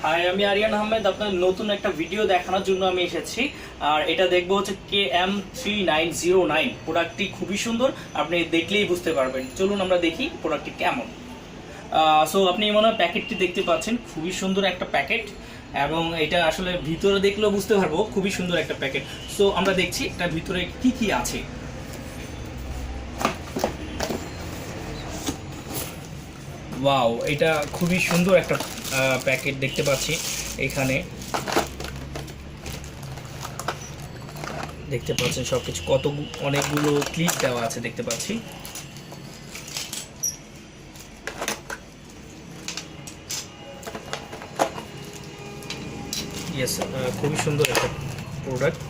High, আমি আরিয়ান আহমেদ। আপনার নতুন একটা ভিডিও দেখানোর জন্য আমি এসেছি। আর এটা দেখবো হচ্ছে KM3909। প্রোডাক্টটি খুবই সুন্দর, আপনি দেখলেই বুঝতে পারবেন। চলুন আমরা দেখি প্রোডাক্টটি কেমন। সো আপনি মনে হয় প্যাকেটটি দেখতে পাচ্ছেন, খুবই সুন্দর একটা প্যাকেট। এবং এটা আসলে ভিতরে দেখলেও বুঝতে পারবো খুবই সুন্দর একটা প্যাকেট। সো আমরা দেখছি এটার ভিতরে কি কি আছে। ওয়াও, এটা খুবই সুন্দর একটা প্যাকেট দেখতে পাচ্ছি। এখানে দেখতে পাচ্ছেন সবকিছু, কত অনেকগুলো ক্লিপ দেওয়া আছে দেখতে পাচ্ছি। ইয়েস, খুবই সুন্দর একটা প্রোডাক্ট।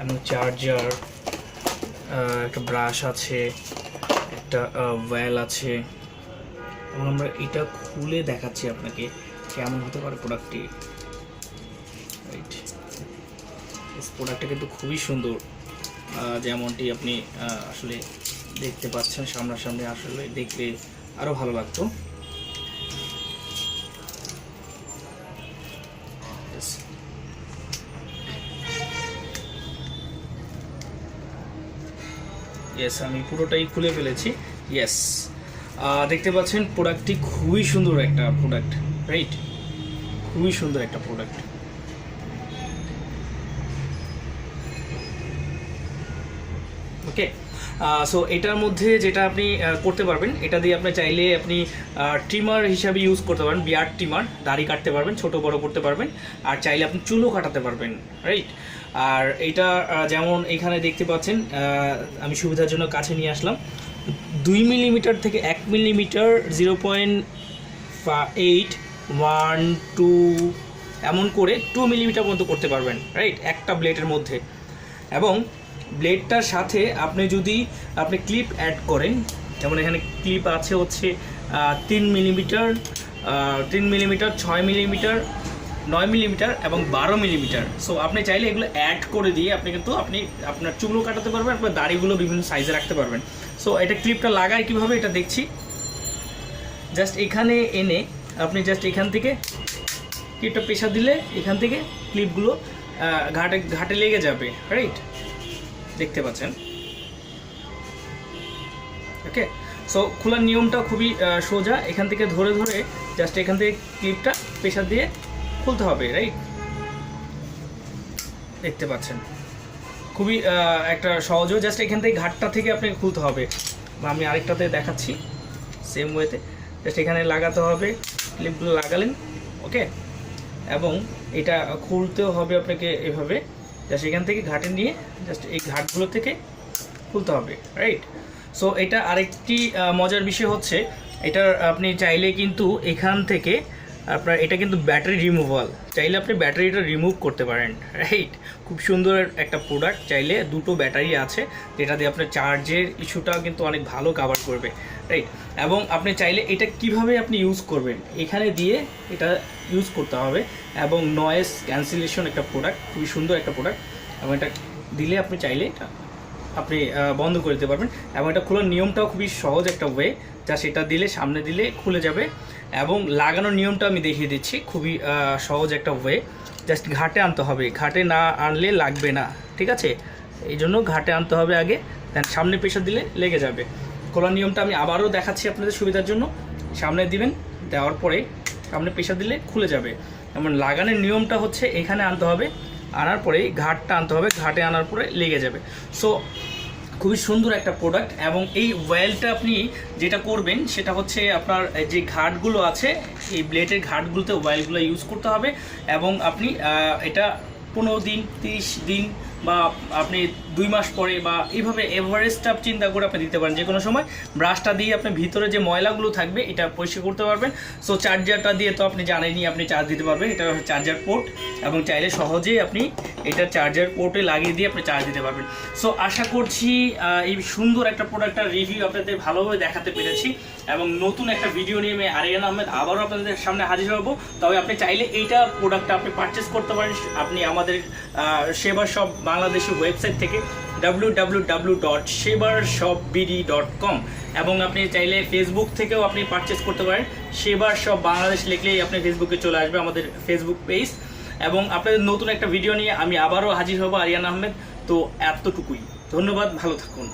এবং চার্জার, একটা ব্রাশ আছে, একটা ওয়্যাল আছে। এবং আমরা এটা খুলে দেখাচ্ছি আপনাকে কেমন হতে পারে প্রোডাক্টটি। রাইট, প্রোডাক্টটা কিন্তু খুবই সুন্দর, যেমনটি আপনি আসলে দেখতে পাচ্ছেন সামনাসামনি। আসলে দেখলে আরও ভালো লাগতো। ইয়েস, আমি পুরোটাই খুলে ফেলেছি। ইয়েস, দেখতে পাচ্ছেন প্রোডাক্টটি খুবই সুন্দর একটা প্রোডাক্ট। রাইট, খুবই সুন্দর একটা প্রোডাক্ট। ওকে, সো এটার মধ্যে যেটা আপনি করতে পারবেন, এটা দিয়ে আপনি চাইলে আপনি ট্রিমার হিসাবে ইউজ করতে পারেন। বিয়ার্ড ট্রিমার, দাড়ি কাটতে পারবেন, ছোট বড় করতে পারবেন। আর চাইলে আপনি চুলও কাটাতে পারবেন। রাইট, আর এটা যেমন এখানে দেখতে পাচ্ছেন, আমি সুবিধার জন্য কাছে নিয়ে আসলাম। 2 মিলিমিটার থেকে 1 মিলিমিটার, 0.8, 1, 2 এমন করে 2 মিলিমিটার পর্যন্ত করতে পারবেন। রাইট, একটা ব্লেডের মধ্যে। এবং ব্লেডটার সাথে আপনি যদি ক্লিপ অ্যাড করেন, যেমন এখানে ক্লিপ আছে হচ্ছে 3 মিলিমিটার, 3 মিলিমিটার, 6 মিলিমিটার, 9 মিলিমিটার এবং 12 মিলিমিটার। সো আপনি চাইলে এগুলো অ্যাড করে দিয়ে আপনি আপনার চুলও কাটাতে পারবেন, আপনার দাড়িগুলো বিভিন্ন সাইজে রাখতে পারবেন। সো এটা ক্লিপটা লাগায় কীভাবে এটা দেখছি। জাস্ট এখানে এনে আপনি জাস্ট এখান থেকে ক্লিপটা পেশা দিলে এখান থেকে ক্লিপগুলো ঘাটে লেগে যাবে। রাইট, দেখতে পাচ্ছেন। ওকে, সো খোলার নিয়মটা খুবই সোজা। এখান থেকে ধরে ধরে জাস্ট এখান থেকে ক্লিপটা প্রেসার দিয়ে খুলতে হবে। রাইট, দেখতে পাচ্ছেন খুবই একটা সহজও। জাস্ট এখান থেকে ঘাটটা থেকে আপনাকে খুলতে হবে। আমি আরেকটাতে দেখাচ্ছি সেম ওয়েতে। জাস্ট এখানে লাগাতে হবে, ক্লিপগুলো লাগালেন। ওকে, এবং এটা খুলতেও হবে আপনাকে এভাবে। জাস্ট এখান থেকে ঘাটে নিয়ে জাস্ট এই ঘাটগুলো থেকে খুলতে হবে। রাইট, সো এটা আরেকটি মজার বিষয় হচ্ছে, এটার আপনি চাইলে কিন্তু এখান থেকে আপনার এটা কিন্তু ব্যাটারি রিমুভাল, চাইলে আপনি ব্যাটারিটা রিমুভ করতে পারেন। রাইট, খুব সুন্দর একটা প্রোডাক্ট। চাইলে দুটো ব্যাটারি আছে, যেটা দিয়ে আপনার চার্জের ইস্যুটাও কিন্তু অনেক ভালো কভার করবে। রাইট, এবং আপনি চাইলে এটা কিভাবে আপনি ইউজ করবেন, এখানে দিয়ে এটা ইউজ করতে হবে। এবং নয়েজ ক্যান্সেলেশন একটা প্রোডাক্ট, খুবই সুন্দর একটা প্রোডাক্ট। এবং এটা দিলে আপনি চাইলে এটা আপনি বন্ধ করে দিতে পারবেন। এবং এটা খোলার নিয়মটাও খুবই সহজ একটা ওয়ে, যা সেটা দিলে সামনে দিলে খুলে যাবে। এবং লাগানোর নিয়মটা আমি দেখিয়ে দিচ্ছি, খুবই সহজ একটা ওয়ে। জাস্ট ঘাটে আনতে হবে, ঘাটে না আনলে লাগবে না। ঠিক আছে, এই জন্য ঘাটে আনতে হবে আগে, দেন সামনে প্রেসার দিলে লেগে যাবে। খোলার নিয়মটা আমি আবারও দেখাচ্ছি আপনাদের সুবিধার জন্য। সামনে দিবেন, দেওয়ার পরে সামনে প্রেসার দিলে খুলে যাবে। এবং লাগানোর নিয়মটা হচ্ছে এখানে আনতে হবে, আনার পরে ঘাটটা আনতে হবে, ঘাটে আনার পরে লেগে যাবে। সো খুবই সুন্দর একটা প্রোডাক্ট। এবং এই ওয়েলটা আপনি যেটা করবেন সেটা হচ্ছে আপনার যে ঘাটগুলো আছে, এই ব্লেডের ঘাটগুলোতে ওয়েলগুলো ইউজ করতে হবে। এবং আপনি এটা 15 দিন, 30 দিন বা আপনি 2 মাস পরে বা এইভাবে এভারেজটা চিন্তা করে আপনি দিতে পারেন। যে কোনো সময় ব্রাশটা দিয়ে আপনি ভিতরে যে ময়লাগুলো থাকবে এটা পরিষ্কার করতে পারবেন। সো চার্জারটা দিয়ে তো আপনি জানেনই, আপনি চার্জ দিতে পারবেন। এটা চার্জার পোর্ট, এবং চাইলে সহজেই আপনি এটা চার্জার পোর্টে লাগিয়ে দিয়ে আপনি চার্জ দিতে পারবেন। সো আশা করছি এই সুন্দর একটা প্রোডাক্টের রিভিউ আপনাদের ভালোভাবে দেখাতে পেরেছি। এবং নতুন একটা ভিডিও নিয়ে আমি আরিয়ান আহমেদ আবারও আপনাদের সামনে হাজির হব। তবে আপনি চাইলে এইটা প্রোডাক্টটা আপনি পারচেস করতে পারেন আপনি আমাদের সেবা শপ বাংলাদেশের ওয়েবসাইট থেকে। www.shebarshopbd.com এবং আপনি চাইলে ফেসবুক থেকেও আপনি পারচেস করতে পারেন। শেবার শপ বাংলাদেশ লিখলেই আপনি ফেসবুকে চলে আসবে আমাদের ফেসবুক পেজ। এবং আপনাদের নতুন একটা ভিডিও নিয়ে আমি আবারও হাজির হব, আরিয়ান আহমেদ। তো এতটুকুই, ধন্যবাদ, ভালো থাকুন।